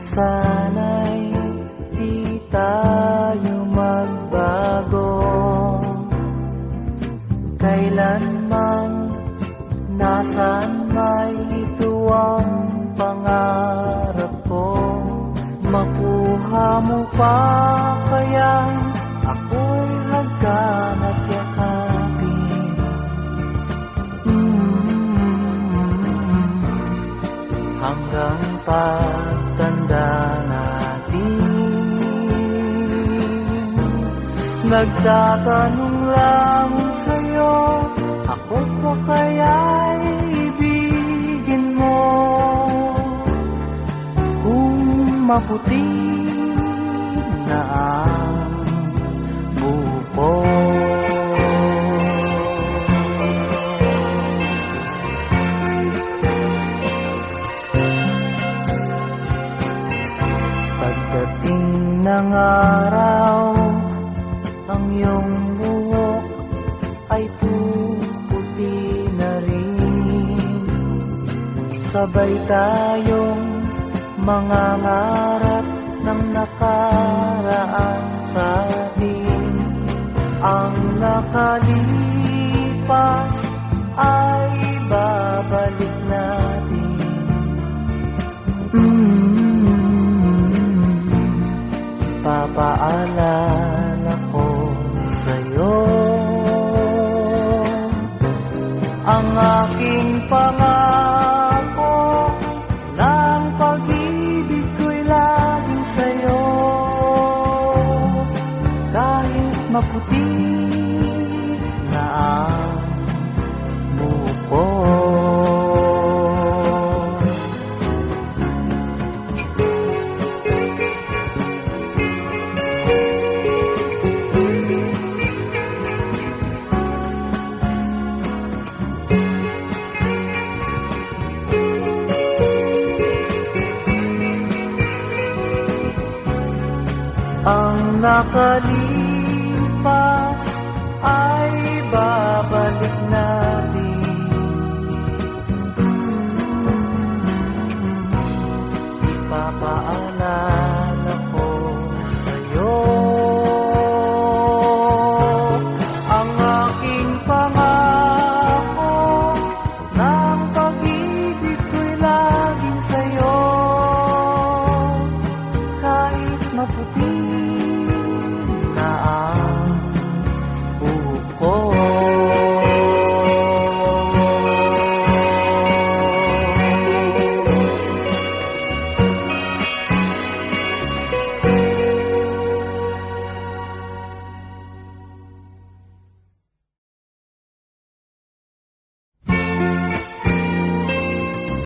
Sana'y di tayo magbago, kailanman nasaan may ito ang pangarap ko. Makuha mo pa kaya ako'y hagkan at yakapin. Hanggang pagtanda natin, nagtatanong lang sa'yo, ako pa kaya'y ibigin mo? Kung maputi na ang buko, pagdating ng araw, ang iyong buhok ay puputi na rin. Sabay tayong mangangarap ng nakaraan sa atin. Ang nakalipas ay babalik natin. Papaalala ko sa'yo ang aking pangako, ng pag-ibig ko'y laging sa'yo. Kahit maputi na ang buko, ang nakalipas ay babalik natin. Ipapaalala ko sa'yo ang aking pangako, ng pag-ibig ko'y laging sa'yo. Kahit maputi na ang buhok ko,